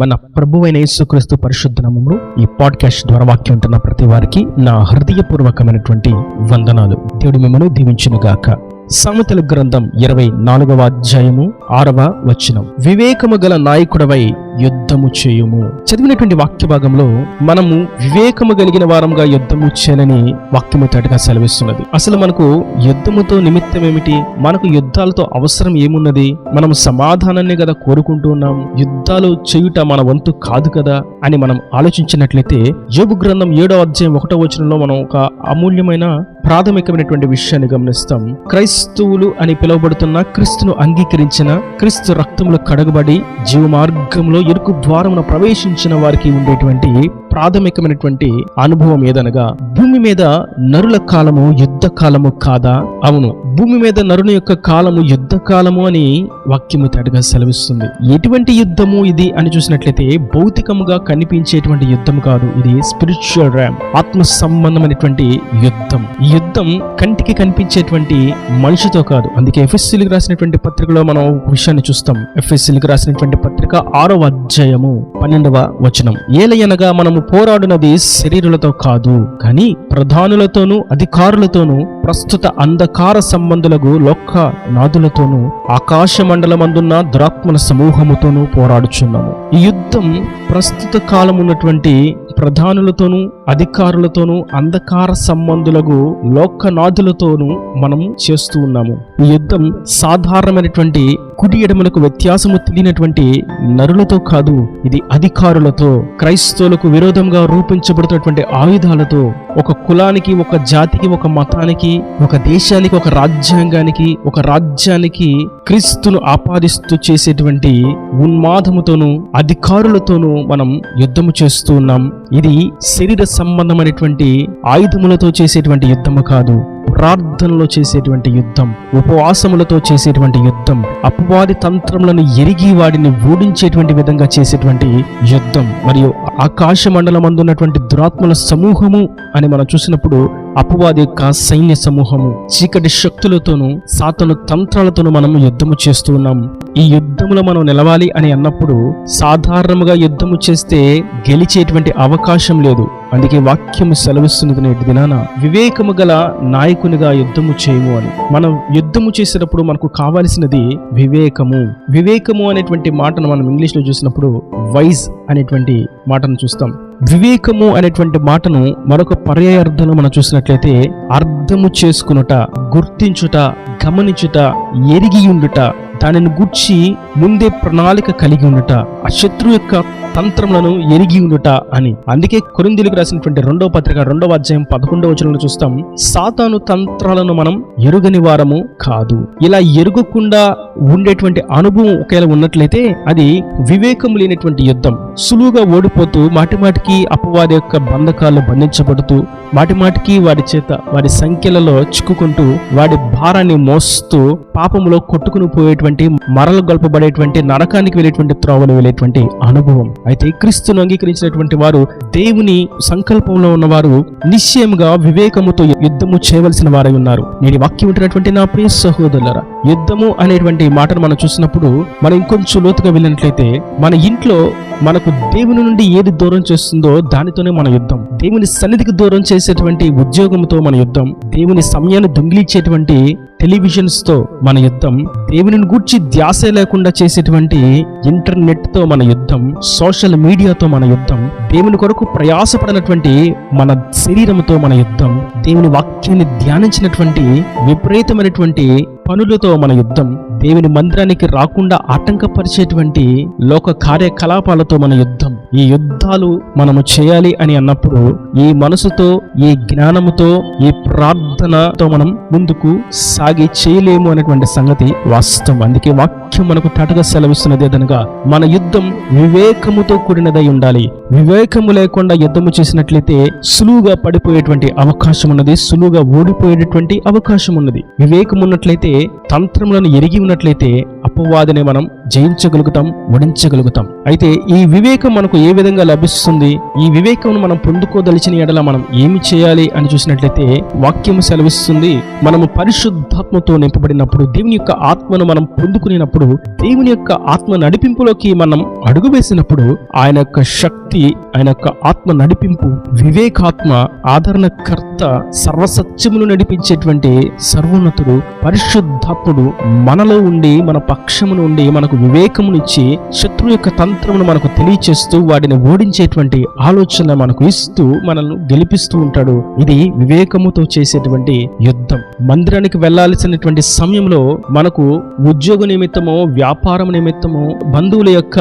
మన ప్రభువైన యేసుక్రీస్తు పరిశుద్ధ నామములో ఈ పాడ్కాస్ట్ ద్వారా వాక్యం ఉంటున్న ప్రతి వారికి నా హృదయపూర్వకమైనటువంటి వందనాలు. దేవుడు మిమ్మల్ని దీవించును గాక. సామెతల గ్రంథం 24వ అధ్యాయము 6వ వచనం, వివేకము గల నాయకుడవై యుద్ధము చేయుము. చదివినటువంటి వాక్య భాగంలో మనము వివేకము కలిగిన వారంగా యుద్ధము చేయాలని వాక్యము తటగా సెలవిస్తున్నది. అసలు మనకు యుద్ధముతో నిమిత్తం ఏమిటి? మనకు యుద్ధాలతో అవసరం ఏమున్నది? మనం సమాధానాన్ని కదా కోరుకుంటూ ఉన్నాం. యుద్ధాలు చేయుట మన వంతు కాదు కదా అని మనం ఆలోచించినట్లయితే యోబు గ్రంథం 7వ అధ్యాయం 1వ వచనంలో మనం ఒక అమూల్యమైన ప్రాథమికమైనటువంటి విషయాన్ని గమనిస్తాం. క్రైస్తవులు అని పిలువబడుతున్న, క్రీస్తును అంగీకరించిన, క్రీస్తు రక్తంలో కడగబడి జీవ మార్గంలో ఇరుకు ద్వారమున ప్రవేశించిన వారికి ఉండేటువంటి ప్రాథమికమైనటువంటి అనుభవం ఏదనగా, భూమి మీద నరుల కాలము యుద్ధ కాలము కాదా? అవును, భూమి మీద నరుని యొక్క కాలము యుద్ధ కాలము అని వాక్యము తేటగా సెలవిస్తుంది. ఎటువంటి యుద్ధము ఇది అని చూసినట్లయితే భౌతికముగా కనిపించేటువంటి యుద్ధం కాదు. ఇది స్పిరిచువల్ ర్యామ్, ఆత్మ సంబంధమైనటువంటి యుద్ధం. ఈ యుద్ధం కంటికి కనిపించేటువంటి మనిషితో కాదు. అందుకే ఎఫెసీయులకు రాసినటువంటి పత్రికలో మనం విషయాన్ని చూస్తాం. ఎఫెసీయులకు రాసినటువంటి పత్రిక 6వ అధ్యాయము 12వ వచనం, ఏలయనగా మనము పోరాడునది శరీరులతో కాదు, కానీ ప్రధానులతోనూ అధికారులతోనూ ప్రస్తుత అంధకార సంబంధులకు లోక నాదులతోనూ ఆకాశ మండలమందున్న దురాత్మల సమూహముతోనూ పోరాడుచున్నాము. ఈ యుద్ధం ప్రస్తుత కాలం ఉన్నటువంటి ప్రధానులతోనూ అధికారులతోనూ అంధకార సంబంధులకు లోకనాథులతోనూ మనం చేస్తూ ఉన్నాము. ఈ యుద్ధం సాధారణమైనటువంటి కుడి ఎడమలకు వ్యత్యాసము తెలియనటువంటి నరులతో కాదు, ఇది అధికారులతో, క్రైస్తవులకు విరోధంగా రూపించబడుతున్నటువంటి ఆయుధాలతో, ఒక కులానికి, ఒక జాతికి, ఒక మతానికి, ఒక దేశానికి, ఒక రాజ్యాంగానికి, ఒక రాజ్యానికి క్రీస్తును ఆపాదిస్తూ చేసేటువంటి ఉన్మాదముతోనూ అధికారులతోనూ మనం యుద్ధము చేస్తూ ఉన్నాం. ఇది శరీర సంబంధమైనటువంటి ఆయుధములతో చేసేటువంటి యుద్ధము కాదు, ప్రార్థనలో చేసేటువంటి యుద్ధం, ఉపవాసములతో చేసేటువంటి యుద్ధం, అపవాది తంత్రములను ఎరిగి వాడిని ఓడించేటువంటి విధంగా చేసేటువంటి యుద్ధం. మరియు ఆకాశ మండలమందున్నటువంటి దురాత్మల సమూహము అని మనం చూసినప్పుడు అపవాది యొక్క సైన్య సమూహము, చీకటి శక్తులతోనూ సాతాను తంత్రాలతోనూ మనం యుద్ధము చేస్తూ ఉన్నాం. ఈ యుద్ధములో మనం నిలవాలి అని అన్నప్పుడు సాధారణంగా యుద్ధము చేస్తే గెలిచేటువంటి అవకాశం లేదు. అందుకే వాక్యము సెలవిస్తున్నది నేటి దినాన, వివేకము గల నాయకునిగా యుద్ధము చేయము అని. మనం యుద్ధము చేసేటప్పుడు మనకు కావాల్సినది వివేకము. వివేకము అనేటువంటి మాటను మనం ఇంగ్లీష్ లో చూసినప్పుడు వైజ్ అనేటువంటి మాటను చూస్తాం. వివేకము అనేటువంటి మాటను మరొక పర్యాయార్థంలో మనం చూసినట్లయితే అర్థము చేసుకునుట, గుర్తించుట, గమనించుట, ఎరిగి ఉండుట, దానిని గూర్చి ముందే ప్రణాళిక కలిగి ఉండుట, ఆ శత్రువు యొక్క తంత్రములను ఎరిగి ఉండుట అని. అందుకే కొరింథీయులకు రాసినటువంటి 2వ పత్రిక 2వ అధ్యాయం 11వ వచనంలో చూస్తాం, సాతాను తంత్రాలను మనం ఎరుగని వారము కాదు. ఇలా ఎరుగకుండా ఉండేటువంటి అనుభవం ఒకవేళ ఉన్నట్లయితే అది వివేకం లేనటువంటి యుద్ధం. సులువుగా ఓడిపోతూ మాటిమాటికి అపవాది యొక్క బంధకాల్లో బంధించబడుతూ మాటిమాటికి వాడి చేత వాడి సంఖ్యలలో చిక్కుకుంటూ వాడి భారాన్ని మోస్తూ పాపములో కొట్టుకుని పోయేటువంటి, మరలు గొల్పబడేటువంటి, నరకానికి వెళ్ళేటువంటి త్రోవలు వెళ్ళేటువంటి అనుభవం. అయితే క్రీస్తును అంగీకరించినటువంటి వారు, దేవుని సంకల్పంలో ఉన్నవారు నిశ్చయముగా వివేకముతో యుద్ధము చేయవలసిన వారై ఉన్నారు. నేను వాక్యం ఉంటున్నటువంటి నా ప్రియ సహోదరులారా, యుద్ధము అనేటువంటి మాటను మనం చూసినప్పుడు మనం ఇంకొంచెం లోతుగా వెళ్ళినట్లయితే మన ఇంట్లో మనకు దేవుని నుండి ఏది దూరం చేస్తుందో దానితోనే మన యుద్ధం. దేవుని సన్నిధికి దూరం చేసేటువంటి ఉద్యోగంతో మన యుద్ధం, దేవుని సమయాన్ని దొంగిలించేటువంటి టెలివిజన్స్ తో మన యుద్ధం, దేవుని గూర్చి ధ్యాస లేకుండా చేసేటువంటి ఇంటర్నెట్ తో మన యుద్ధం, సోషల్ మీడియాతో మన యుద్ధం, దేవుని కొరకు ప్రయాసపడినటువంటి మన శరీరంతో మన యుద్ధం, దేవుని వాక్యాన్ని ధ్యానించినటువంటి విపరీతమైనటువంటి పనులతో మన యుద్ధం, దేవుని మందిరానికి రాకుండా ఆటంకపరిచేటువంటి లోక కార్యకలాపాలతో మన యుద్ధం. ఈ యుద్ధాలు మనము చేయాలి అని అన్నప్పుడు ఈ మనసుతో, ఈ జ్ఞానముతో, ఈ ప్రార్థనతో మనం ముందుకు సాగి చేయలేము అనేటువంటి సంగతి వాస్తవం. అందుకే వాక్యం మనకు తటగా సెలవిస్తున్నది ఏదనగా, మన యుద్ధం వివేకముతో కూడినదై ఉండాలి. వివేకము లేకుండా యుద్ధము చేసినట్లయితే సులువుగా పడిపోయేటువంటి అవకాశం ఉన్నది, సులువుగా ఓడిపోయేటువంటి అవకాశం ఉన్నది. వివేకం ఉన్నట్లయితే తంత్రములను ఎరిగి ఉన్నట్లయితే అపవాదిని మనం జయించగలుగుతాం, ఓడించగలుగుతాం. అయితే ఈ వివేకం మనకు ఏ విధంగా లభిస్తుంది? ఈ వివేకం మనం పొందుకోదలిచిన ఎడల మనం ఏమి చేయాలి అని చూసినట్లయితే వాక్యము సెలవిస్తుంది, మనము పరిశుద్ధాత్మతో నింపబడినప్పుడు, దేవుని యొక్క ఆత్మను మనం పొందుకునేటప్పుడు, దేవుని యొక్క ఆత్మ నడిపింపులోకి మనం అడుగు వేసినప్పుడు ఆయన యొక్క శక్తి, ఆయన యొక్క ఆత్మ నడిపింపు, వివేకాత్మ, ఆదరణకర్త, సర్వసత్యమును నడిపించేటువంటి సర్వోన్నతుడు పరిశుద్ధాత్ముడు మనలో ఉండి, మన పక్షమును ఉండి, మనకు వివేకమునిచ్చి శత్రువు యొక్క తంత్రమును మనకు తెలియచేస్తూ వాటిని ఓడించేటువంటి ఆలోచన మనకు ఇస్తూ మనల్ని గెలిపిస్తూ ఉంటాడు. ఇది వివేకముతో చేసేటువంటి యుద్ధం. మందిరానికి వెళ్లాల్సినటువంటి సమయంలో మనకు ఉద్యోగ నిమిత్తమో, వ్యాపారం నిమిత్తమో, బంధువుల యొక్క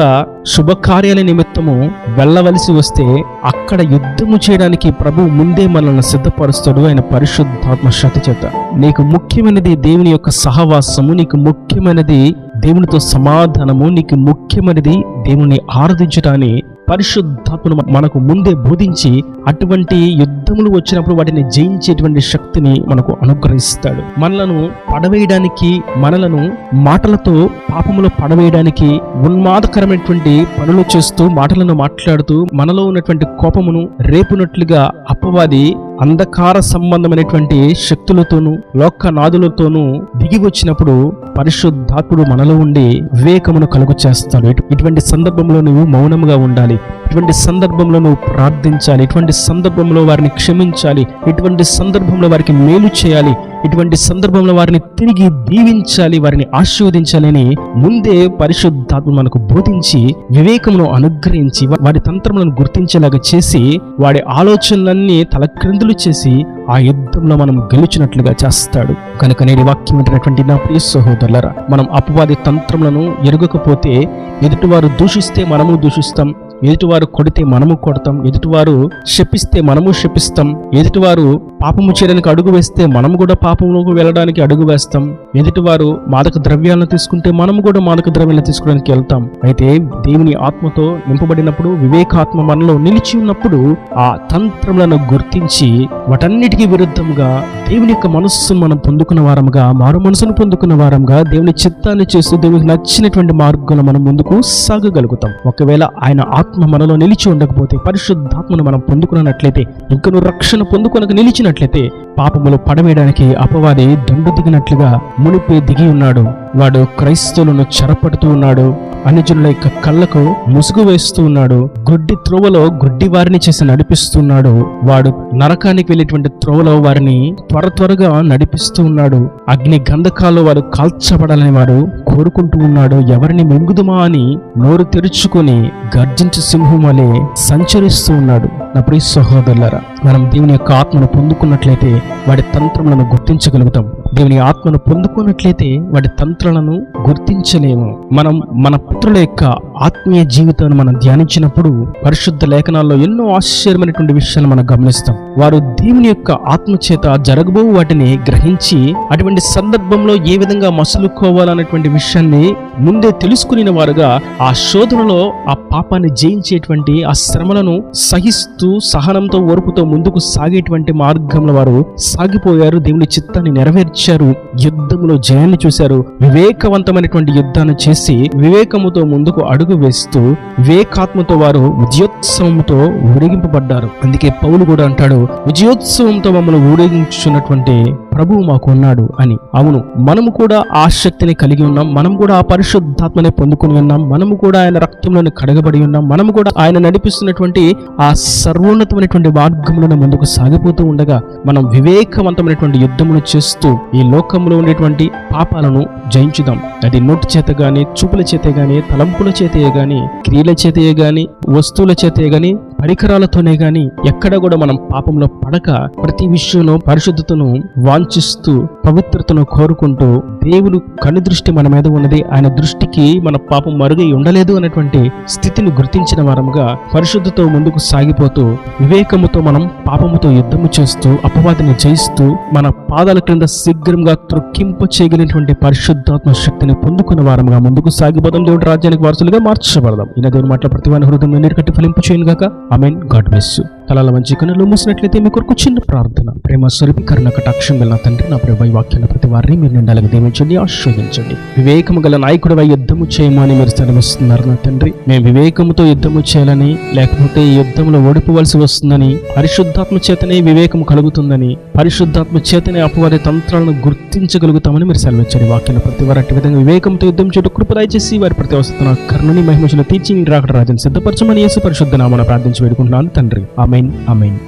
శుభకార్యాల నిమిత్తము వెళ్ళవలసి వస్తే అక్కడ యుద్ధము చేయడానికి ప్రభు ముందే మనల్ని సిద్ధపరుస్తాడు ఆయన పరిశుద్ధాత్మ శక్తి చేత. నీకు ముఖ్యమైనది దేవుని యొక్క సహవాసము, నీకు ముఖ్యమైనది దేవునితో సమాధానము, నీకు ముఖ్యమైనది దేవుని ఆరాధించటాన్ని పరిశుద్ధాత్మను మనకు ముందే బోధించి అటువంటి యుద్ధములు వచ్చినప్పుడు వాటిని జయించేటువంటి శక్తిని మనకు అనుగ్రహిస్తాడు. మనలను పడవేయడానికి, మనలను మాటలతో పాపములో పడవేయడానికి ఉన్మాదకరమైనటువంటి పనులు చేస్తూ, మాటలను మాట్లాడుతూ మనలో ఉన్నటువంటి కోపమును రేపునట్లుగా అపవాది అంధకార సంబంధమైనటువంటి శక్తులతోనూ లోకనాదులతోనూ దిగి వచ్చినప్పుడు పరిశుద్ధాత్ముడు మనలో ఉండి వివేకమును కలుగు చేస్తాడు. ఇటువంటి సందర్భంలో నువ్వు మౌనంగా ఉండాలి. ఇటువంటి సందర్భంలో నువ్వు ప్రార్థించాలి. ఇటువంటి సందర్భంలో వారిని క్షమించాలి. ఇటువంటి సందర్భంలో వారికి మేలు చేయాలి. ఇటువంటి సందర్భంలో వారిని తిరిగి దీవించాలి, వారిని ఆశీర్వదించాలని ముందే పరిశుద్ధాత్మ మనకు బోధించి వివేకమును అనుగ్రహించి వారి తంత్రములను గుర్తించేలాగా చేసి వాడి ఆలోచనలన్నీ తలక్రిందులు చేసి ఆ యుద్ధంలో మనం గెలిచినట్లుగా చేస్తాడు. కనుక నేటి వాక్యం వింటున్నటువంటి నా ప్రియ సహోదరులారా, మనం అపవాది తంత్రములను ఎరుగకపోతే ఎదుటివారు దూషిస్తే మనము దూషిస్తాం, ఎదుటివారు కొడితే మనము కొడతాం, ఎదుటివారు శపిస్తే మనము శపిస్తాం, ఎదుటివారు పాపము చేయడానికి అడుగు వేస్తే మనము కూడా పాపంలోకి వెళ్ళడానికి అడుగు వేస్తాం, ఎదుటివారు మాదక ద్రవ్యాలను తీసుకుంటే మనము కూడా మాదక ద్రవ్యాలను తీసుకోవడానికి వెళ్తాం. అయితే దేవుని ఆత్మతో నింపబడినప్పుడు, వివేకాత్మ మనలో నిలిచి ఉన్నప్పుడు ఆ తంత్రములను గుర్తించి వాటన్నిటికీ విరుద్ధంగా దేవుని యొక్క మనస్సును మనం పొందుకున్న వారంగా, మారు మనసును పొందుకున్న వారంగా, దేవుని చిత్తాన్ని చేస్తూ దేవునికి నచ్చినటువంటి మార్గంలో మనం ముందుకు సాగగలుగుతాం. ఒకవేళ ఆయన ఆత్మ మనలో నిలిచి ఉండకపోతే, పరిశుద్ధాత్మను మనం పొందుకున్నట్లయితే, ఇంకను రక్షణ పొందుకొనక నిలిచినట్లయితే పాపములు పడవేయడానికి అపవాది దండు దిగినట్లుగా మునిపే దిగి ఉన్నాడు. వాడు క్రైస్తవులను చెరపడుతూ ఉన్నాడు. అన్యజనుల యొక్క కళ్ళకు ముసుగు వేస్తూ ఉన్నాడు. గుడ్డి త్రోవలో గుడ్డి వారిని చేసి నడిపిస్తున్నాడు. వాడు నరకానికి వెళ్ళేటువంటి త్రోవలో వారిని త్వరగా నడిపిస్తూ ఉన్నాడు. అగ్ని గంధకాల్లో వారు కాల్చబడాలని వారు కోరుకుంటూ ఉన్నాడు. ఎవరిని మింగుదుమా అని నోరు తెరుచుకొని గర్జించు సింహం వలె సంచరిస్తూ ఉన్నాడు. నా ప్రియ సహోదరులారా, మనం దేవుని యొక్క ఆత్మను పొందుకున్నట్లయితే వాడి తంత్రములను గుర్తించగలుగుతాం. దేవుని ఆత్మను పొందుకున్నట్లయితే వాడి తంత్రాలను గుర్తించలేము. మనం మన పుత్రుల యొక్క ఆత్మీయ జీవితాన్ని మనం ధ్యానించినప్పుడు పరిశుద్ధ లేఖనాల్లో ఎన్నో ఆశ్చర్యమైనటువంటి విషయాలు మనం గమనిస్తాం. వారు దేవుని యొక్క ఆత్మ చేత జరగబో వాటిని గ్రహించి అటువంటి సందర్భంలో ఏ విధంగా మసులుకోవాలనేటువంటి విషయాన్ని ముందే తెలుసుకునే వారుగా ఆ శోధనలో ఆ పాపాన్ని జయించేటువంటి, ఆ శ్రమలను సహిస్తూ సహనంతో ఓర్పుతో ముందుకు సాగేటువంటి మార్గంలో వారు సాగిపోయారు. దేవుని చిత్తాన్ని నెరవేర్చారు. యుద్ధంలో జయాన్ని చూశారు. వివేకవంతమైనటువంటి యుద్ధాన్ని చేసి వివేకముతో ముందుకు అడుగు వేస్తూ వివేకాత్మతో వారు విజయోత్సవంతో ఊరేగింపబడ్డారు. అందుకే పౌలు కూడా అంటాడు, విజయోత్సవంతో మమ్మల్ని ఊరేగించున్నటువంటి ప్రభువు మాకు ఉన్నాడు అని. అవును, మనము కూడా ఆ శక్తిని కలిగి ఉన్నాం. మనం కూడా ఆ పరిశుద్ధాత్మని పొందుకుని ఉన్నాం. మనము కూడా ఆయన రక్తంలోని కడగబడి ఉన్నాం. మనము కూడా ఆయన నడిపిస్తున్నటువంటి ఆ సర్వోన్నతమైనటువంటి మార్గంలో ముందుకు సాగిపోతూ ఉండగా మనం వివేకవంతమైనటువంటి యుద్ధమును చేస్తూ ఈ లోకంలో ఉండేటువంటి పాపాలను జయించుదాం. అది నోటి చేత గాని, చూపుల చేత గాని, తలంపుల చేతయే గాని, క్రియల చేతయే గాని, వస్తువుల చేతయే గాని, పరికరాలతోనే గాని ఎక్కడ కూడా మనం పాపంలో పడక ప్రతి విషయంలో పరిశుద్ధతను వాంఛిస్తూ పవిత్రతను కోరుకుంటూ దేవుడు కను దృష్టి మన మీద ఉన్నది, ఆయన దృష్టికి మన పాపం మరుగై ఉండలేదు అనేటువంటి స్థితిని గుర్తించిన వారంగా పరిశుద్ధతో ముందుకు సాగిపోతూ వివేకముతో మనం పాపముతో యుద్ధము చేస్తూ అపవాదిని జయిస్తూ మన పాదాల క్రింద శీఘ్రంగా త్రొక్కింప చేయగలిగినటువంటి పరిశుద్ధాత్మ శక్తిని పొందుకున్న వారంగా ముందుకు సాగిపోదాం. దేవుడి రాజ్యానికి వారసులుగా మార్చబడదాం. ఈయన దేవుని మాటల ప్రతివాని హృదయంలో నీరు కట్టి ఫలింపు చేయను గాక. ఆమేన్. God bless you. తలల వంచి కన్నులు మూసినట్లయితే మీ కొరకు చిన్న ప్రార్థన. ప్రేమ స్వరూపి కరుణ కటాక్షం గల తండ్రి, నా ప్రభు ఈ వాక్యాన్ని ప్రతి వారిని మీరు నిండాలకు దీవించండి, ఆశీర్వదించండి. వివేకము గల నాయకుడివై యుద్ధము చేయమని మీరు సెలవిస్తున్నారు నా తండ్రి. మేము వివేకముతో యుద్ధము చేయాలని, లేకపోతే ఈ యుద్ధంలో ఓడిపోవలసి వస్తుందని, పరిశుద్ధాత్మ చేతనే వివేకం కలుగుతుందని, పరిశుద్ధాత్మ చేతనే అపవాది తంత్రాలను గుర్తించగలుగుతామని మీరు సెలవించండి. వాక్యాన్ని ప్రతి వారు అట్టి విధంగా వివేకంతో యుద్ధం చేయడం కృప దయచేసి వారి ప్రతి అవసరం కరుణని మహిమను తీర్చి నీ రాకడ రాజ్యాన్ని సిద్ధపరచమని యేసు పరిశుద్ధ నామమున ప్రార్థించి వేడుకుంటున్నాను తండ్రి. ఆమేన్, ఆమేన్.